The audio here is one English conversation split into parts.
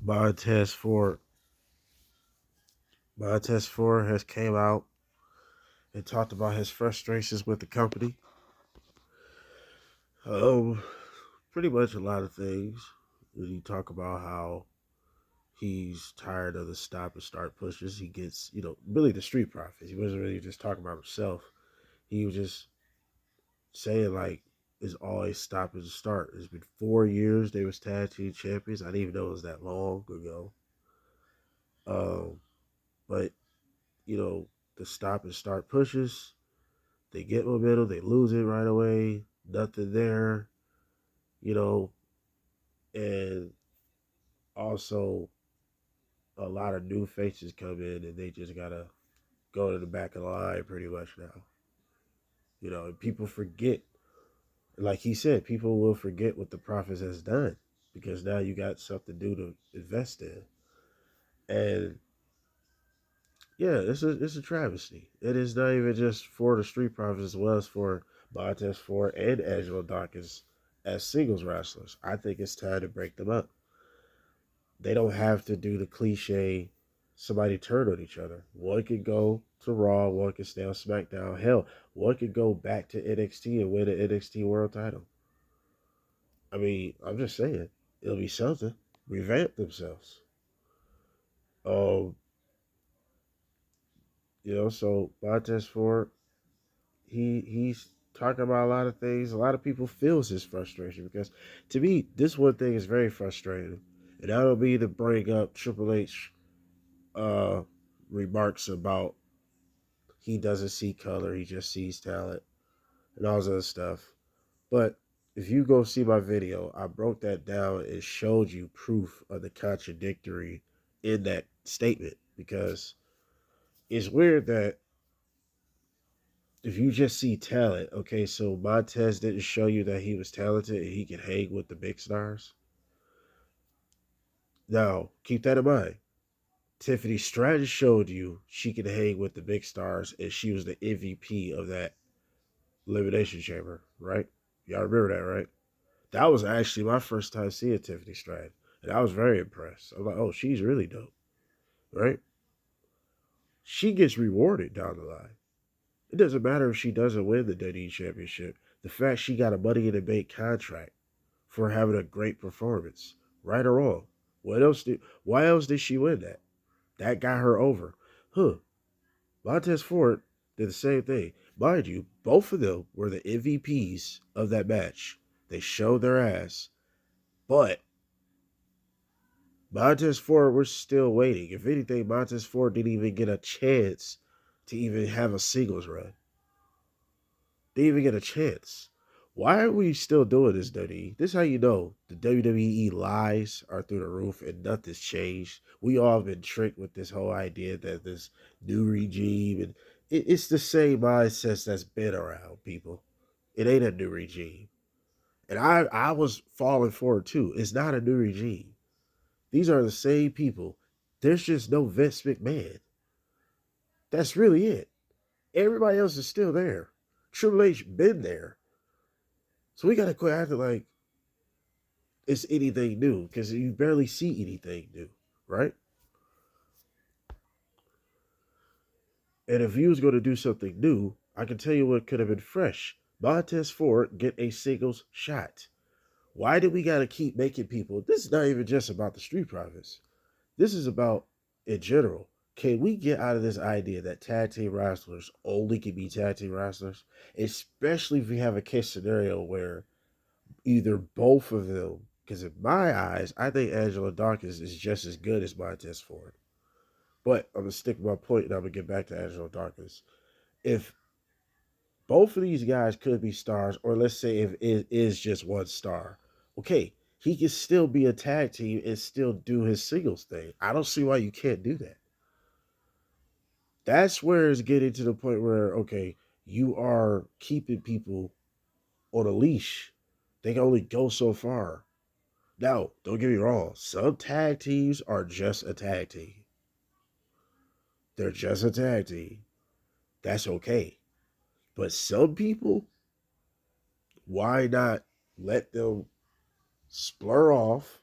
Montez Ford. Montez Ford has came out and talked about his frustrations with the company. Um, Pretty much a lot of things. He talk about how he's tired of the stop and start pushes. He gets, really the street profits. He wasn't really just talking about himself. He was just saying like it's always stop and start. It's been 4 years they was tag team champions. I didn't even know it was that long ago. Um, but the stop and start pushes, they get momentum, they lose it right away, nothing there, you know, and also a lot of new faces come in and they just gotta go to the back of the line pretty much now. And people forget, like he said, people will forget what the Prophets has done because now you got something new to invest in. And yeah, it's a travesty. It is not even just for the Street Profits as well as for Montez Ford and Angelo Dawkins as singles wrestlers. I think it's time to break them up. They don't have to do the cliche somebody turn on each other. One could go to Raw, one could stay on SmackDown. Hell, one could go back to NXT and win an NXT World Title. I mean, I'm just saying, it'll be something. Revamp themselves. Um, so Montez Ford, he's talking about a lot of things. A lot of people feels his frustration because to me, this one thing is very frustrating. And I don't mean to bring up Triple H uh remarks about he doesn't see color, he just sees talent and all this other stuff. But if you go see my video, I broke that down and showed you proof of the contradictory in that statement because it's weird that if you just see talent, okay, so Montez didn't show you that he was talented and he could hang with the big stars. Now, keep that in mind. Tiffany Stratton showed you she could hang with the big stars and she was the MVP of that Elimination Chamber, right? Y'all remember that, right? That was actually my first time seeing Tiffany Stratton. And I was very impressed. I was like, oh, she's really dope, right? She gets rewarded down the line. It doesn't matter if she doesn't win the WWE Championship. The fact she got a Money in the Bank contract for having a great performance, right or wrong. Why else did she win that? That got her over. Huh. Montez Ford did the same thing. Mind you, both of them were the MVPs of that match. They showed their ass. But Montez Ford, we're still waiting. If anything, Montez Ford didn't even get a chance to even have a singles run. Didn't even get a chance. Why are we still doing this, WWE? This is how you know the WWE lies are through the roof and nothing's changed. We all have been tricked with this whole idea that this new regime and it's the same mindset that's been around, people. It ain't a new regime. And I was falling for it too. It's not a new regime. These are the same people. There's just no Vince McMahon. That's really it. Everybody else is still there. Triple H been there. So we gotta quit acting like it's anything new because you barely see anything new, right? And if you was going to do something new, I can tell you what could have been fresh. Montez Ford get a singles shot. Why do we gotta keep making people? This is not even just about the Street Profits. This is about in general. Can we get out of this idea that tag team wrestlers only can be tag team wrestlers? Especially if we have a case scenario where either both of them, because in my eyes, I think Angela Dawkins is just as good as Montez Ford. But I'm gonna stick with my point and I'm gonna get back to Angela Dawkins. If both of these guys could be stars, or let's say if it is just one star, okay, he can still be a tag team and still do his singles thing. I don't see why you can't do that. That's where it's getting to the point where, okay, you are keeping people on a leash. They can only go so far. Now, don't get me wrong. Some tag teams are just a tag team. They're just a tag team. That's okay. But some people, why not let them splur off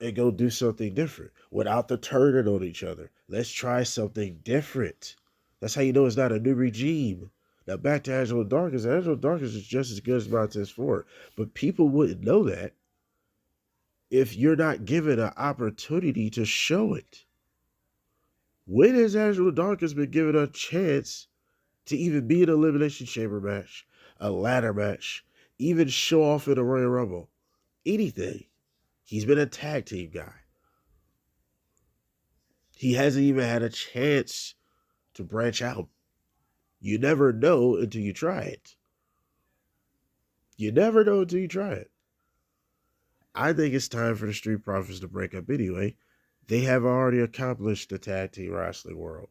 and go do something different without the turning on each other. Let's try something different. That's how you know it's not a new regime. Now back to Angelo Dawkins. Angelo Dawkins is just as good as Montez Ford, but people wouldn't know that if you're not given an opportunity to show it. When has Angelo Dawkins been given a chance to even be in an Elimination Chamber match, a ladder match, even show off in a Royal Rumble? Anything. He's been a tag team guy. He hasn't even had a chance to branch out. You never know until you try it. You never know until you try it. I think it's time for the Street Profits to break up anyway. They have already accomplished the tag team wrestling world.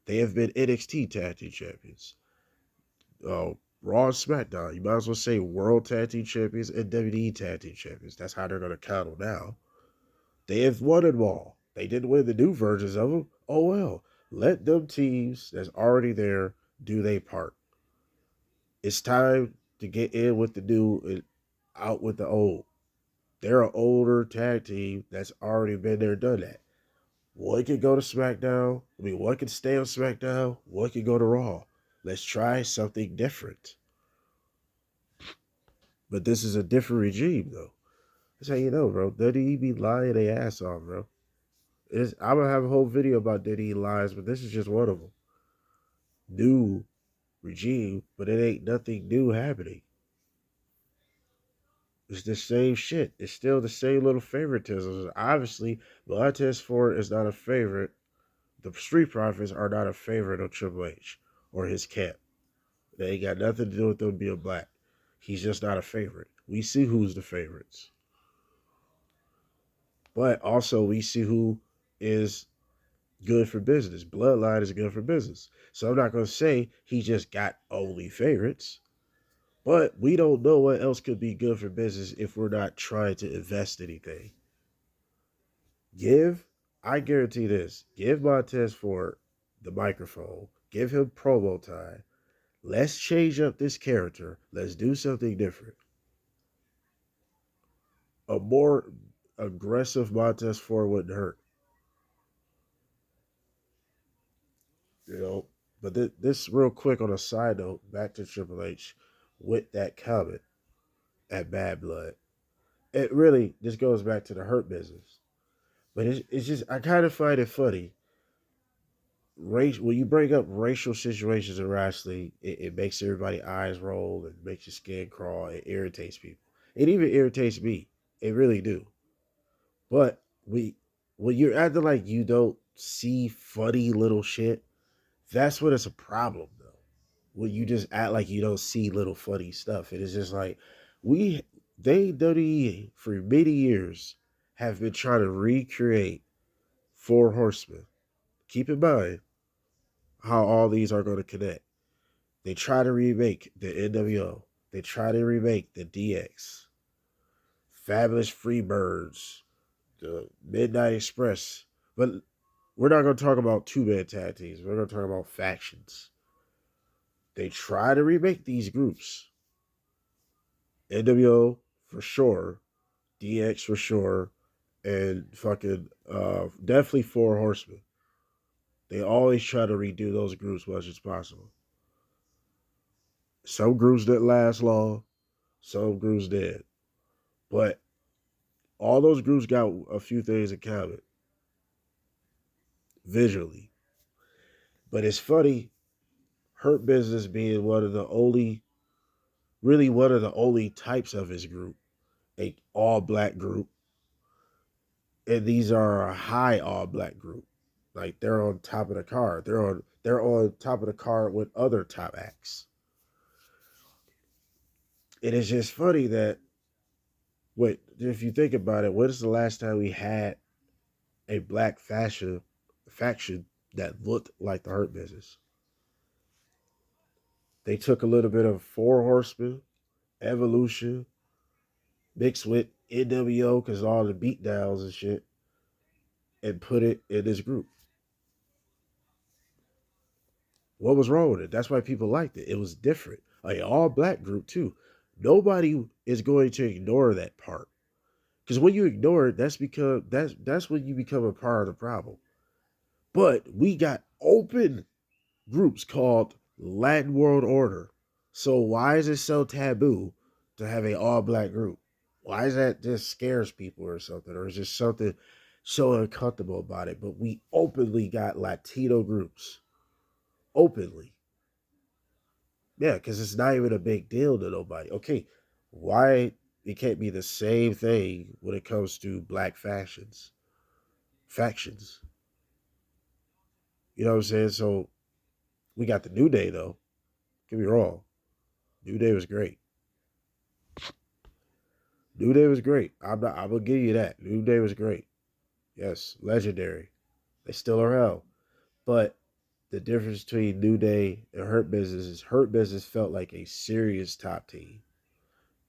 They have been NXT tag team champions. Raw and SmackDown. You might as well say World Tag Team Champions and WWE Tag Team Champions. That's how they're going to count them now. They have won them all. They didn't win the new versions of them. Oh well. Let them teams that's already there do their part. It's time to get in with the new and out with the old. They're an older tag team that's already been there, done that. One can go to SmackDown. One can stay on SmackDown. One can go to Raw. Let's try something different. But this is a different regime, though. That's how you know, bro. WWE be lying their ass off, bro. I'm gonna have a whole video about WWE lies, but this is just one of them. New regime, but it ain't nothing new happening. It's the same shit. It's still the same little favoritism. Obviously, Montez Ford is not a favorite. The Street Profits are not a favorite of Triple H or his camp. They ain't got nothing to do with them being black. He's just not a favorite. We see who's the favorites. But also we see who is good for business. Bloodline is good for business. So I'm not going to say he just got only favorites. But we don't know what else could be good for business if we're not trying to invest anything. I guarantee this, give Montez Ford the microphone, give him promo time. Let's change up this character. Let's do something different. A more aggressive Montez Ford wouldn't hurt, you know. But this real quick on a side note, back to Triple H with that comment at Bad Blood. It really just goes back to the hurt business. But it's just I kind of find it funny. When you bring up racial situations in wrestling, it makes everybody's eyes roll. It makes your skin crawl. It irritates people. It even irritates me. It really do. But when you're acting like you don't see funny little shit, that's when it's a problem though. When you just act like you don't see little funny stuff. It is just like we they WWE for many years have been trying to recreate Four Horsemen. Keep in mind how all these are going to connect. They try to remake the NWO. They try to remake the DX, Fabulous Freebirds, the Midnight Express. But we're not going to talk about two-man tag teams. We're going to talk about factions. They try to remake these groups. NWO for sure, DX for sure, and fucking definitely Four Horsemen. They always try to redo those groups as much as possible. Some groups didn't last long, some groups did. But all those groups got a few things in common visually. But it's funny, Hurt Business being one of the only types of his group, a all black group, and these are a high all black group. Like they're on top of the card. They're on top of the card with other top acts. It is just funny that wait, if you think about it, when is the last time we had a black faction that looked like the Hurt Business? They took a little bit of Four Horsemen, Evolution, mixed with NWO because all the beatdowns and shit, and put it in this group. What was wrong with it? That's why people liked it. It was different. Like all black group too. Nobody is going to ignore that part. Because when you ignore it, that's when you become a part of the problem. But we got open groups called Latin World Order. So why is it so taboo to have a all black group? Why is that just scares people or something? Or is just something so uncomfortable about it? But we openly got Latino groups. Openly. Yeah, because it's not even a big deal to nobody. Okay, why it can't be the same thing when it comes to black fashions? Factions. You know what I'm saying? So we got the New Day though. Get me wrong. New Day was great. New Day was great. I'm gonna give you that. New Day was great. Yes, legendary. They still around. But the difference between New Day and Hurt Business is Hurt Business felt like a serious top team.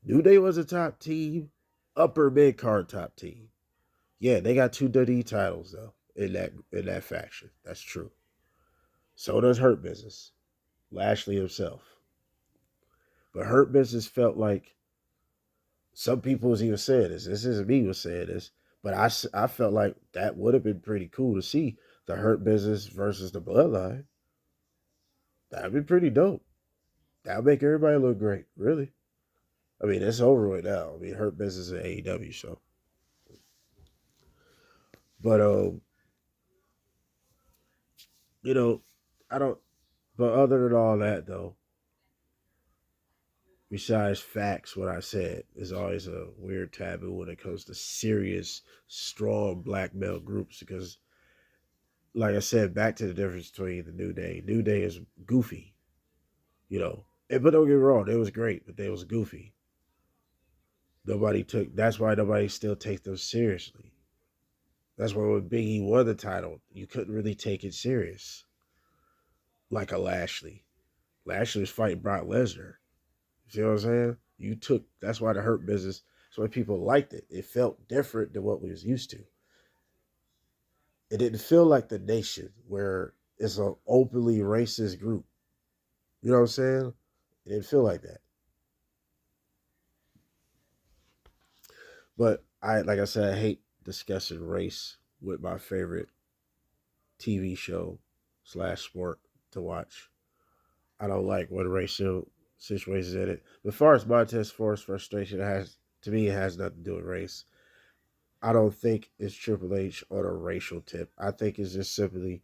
New Day was a top team, upper mid card top team. Yeah, they got two WWE titles though in that faction. That's true. So does Hurt Business. Lashley himself. But Hurt Business felt like some people was even saying this. This isn't me was saying this, but I felt like that would have been pretty cool to see the Hurt Business versus the Bloodline. That'd be pretty dope. That'd make everybody look great, really. I mean, it's over with now. I mean, Hurt Business and AEW, so. But you know, I don't. But other than all that, though, besides facts, what I said is always a weird taboo when it comes to serious, strong black male groups because, like I said, back to the difference between the New Day. New Day is goofy, you know. But don't get me wrong, it was great, but they was goofy. Nobody took. That's why nobody still takes them seriously. That's why when Biggie won the title, you couldn't really take it serious, like a Lashley. Lashley was fighting Brock Lesnar. You see what I'm saying? You took. That's why the Hurt Business. That's why people liked it. It felt different than what we was used to. It didn't feel like the Nation, where it's an openly racist group. You know what I'm saying? It didn't feel like that. But like I said, I hate discussing race with my favorite TV show slash sport to watch. I don't like when racial situations in it. But as far as Montez Ford's frustration, it has to me it has nothing to do with race. I don't think it's Triple H on a racial tip. I think it's just simply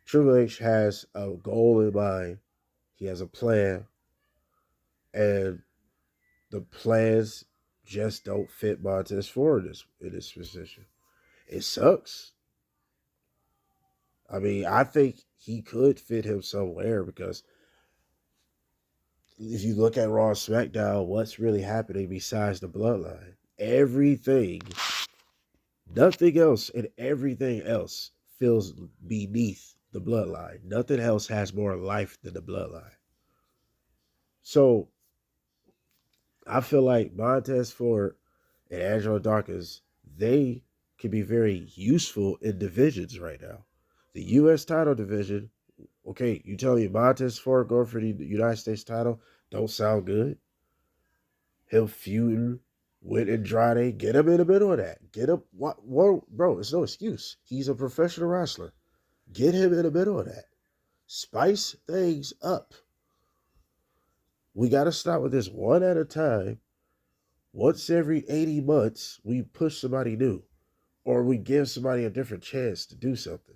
Triple H has a goal in mind. He has a plan, and the plans just don't fit Montez Ford in this position. It sucks. I mean, I think he could fit him somewhere because if you look at Raw and SmackDown, what's really happening besides the bloodline? Everything, nothing else, and everything else feels beneath the bloodline. Nothing else has more life than the bloodline. So I feel like Montez Ford and Angelo Dawkins, they can be very useful in divisions right now. The U.S. title division, okay, you tell me Montez Ford going for the United States title don't sound good. Him feuding with Andrade, get him in the middle of that. Get him, what, bro, it's no excuse. He's a professional wrestler. Get him in the middle of that. Spice things up. We got to stop with this one at a time. Once every 80 months, we push somebody new or we give somebody a different chance to do something.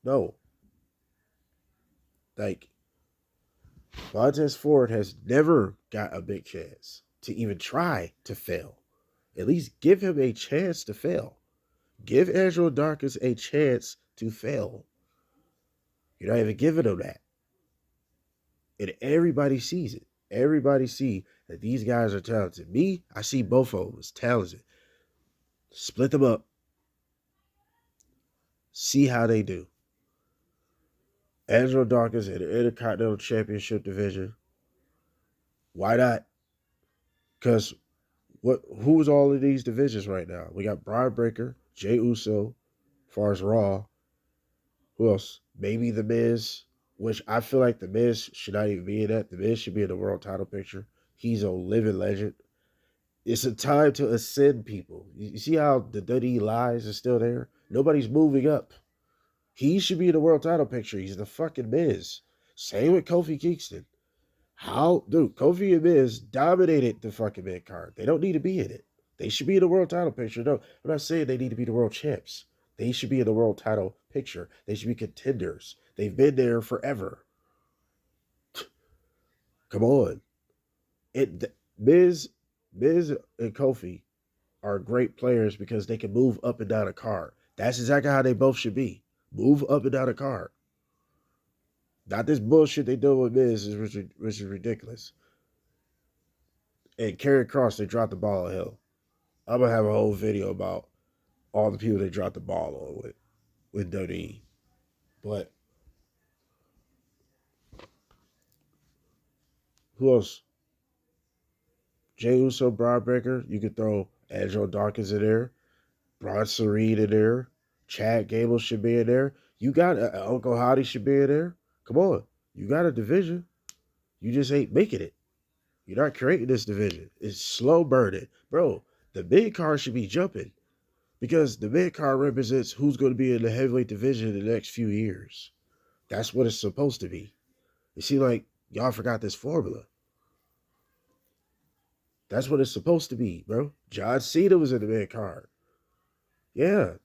No. Like, Montez Ford has never got a big chance to even try to fail. At least give him a chance to fail. Give Angelo Dawkins a chance to fail. You're not even giving him that. And everybody sees it. Everybody see that these guys are talented. Me, I see both of them as talented. Split them up. See how they do. Angelo Dawkins in the Intercontinental Championship division. Why not? Because who's all of these divisions right now? We got Brian Breaker, Jay Uso, as far as Raw. Who else? Maybe The Miz, which I feel like The Miz should not even be in that. The Miz should be in the world title picture. He's a living legend. It's a time to ascend people. You see how the Dundee lies is still there? Nobody's moving up. He should be in the world title picture. He's the fucking Miz. Same with Kofi Kingston. How, dude, Kofi and Miz dominated the fucking mid card. They don't need to be in it. They should be in the world title picture. No, I'm not saying they need to be the world champs. They should be in the world title picture. They should be contenders. They've been there forever. Come on. It Miz, Miz and Kofi are great players because they can move up and down a card. That's exactly how they both should be. Move up and down a card. Not this bullshit they do with Miz, which is ridiculous. And Karrion Cross, they dropped the ball on him. I'm gonna have a whole video about all the people they dropped the ball on with WWE. But who else? Jey Uso, Braun Breaker. You could throw Angelo Dawkins in there. Bronson Reed in there. Chad Gable should be in there. You got Uncle Howdy should be in there. Come on, you got a division. You just ain't making it. You're not creating this division. It's slow burning, bro. The mid card should be jumping because the mid card represents who's going to be in the heavyweight division in the next few years. That's what it's supposed to be. It seems like y'all forgot this formula. That's what it's supposed to be, bro. John Cena was in the mid card. Yeah.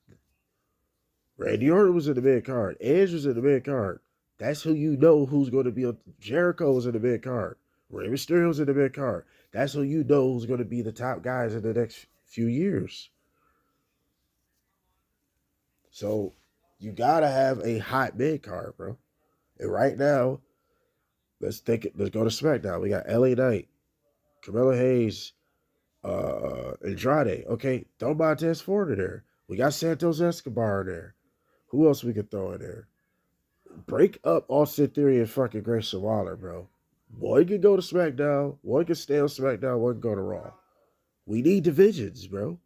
Randy Orton was in the mid card. Edge was in the mid card. That's who you know who's going to be on. Jericho was in the mid card. Rey Mysterio was in the mid card. That's who you know who's going to be the top guys in the next few years. So you gotta have a hot mid card, bro. And right now, let's take it. Let's go to SmackDown. We got LA Knight, Carmelo Hayes, Andrade. Okay, throw Montez Ford in there. We got Santos Escobar in there. Who else we could throw in there? Break up Austin Theory and fucking Grayson Waller, bro. One can go to SmackDown, one can stay on SmackDown, one can go to Raw. We need divisions, bro.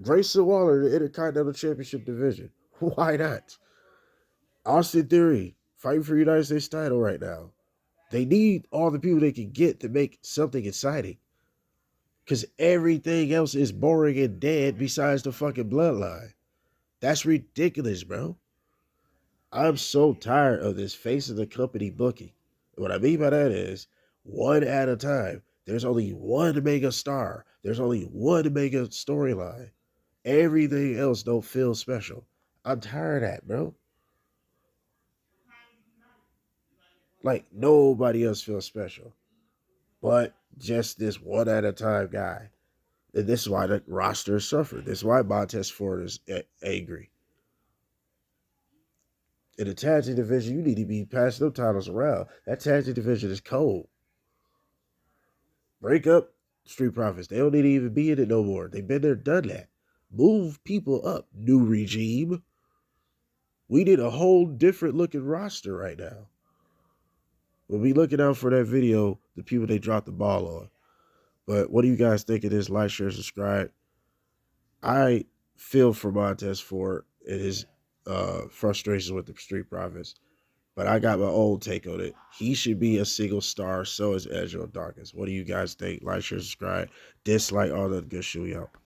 Grayson Waller, the Intercontinental Championship division. Why not? Austin Theory, fighting for the United States title right now. They need all the people they can get to make something exciting. Because everything else is boring and dead besides the fucking bloodline. That's ridiculous, bro. I'm so tired of this face of the company booking. What I mean by that is one at a time. There's only one mega star. There's only one mega storyline. Everything else don't feel special. I'm tired of that, bro. Like nobody else feels special. But just this one at a time guy. And this is why the roster suffered. This is why Montez Ford is angry. In the tag team division, you need to be passing them titles around. That tag team division is cold. Break up Street Profits. They don't need to even be in it no more. They've been there, done that. Move people up, new regime. We need a whole different looking roster right now. We'll be looking out for that video, the people they dropped the ball on. But what do you guys think of this? Like, share, subscribe. I feel for Montez Ford and his frustrations with the Street Profits. But I got my own take on it. He should be a single star. So is Angelo Dawkins. What do you guys think? Like, share, subscribe. Dislike all the good shit we out.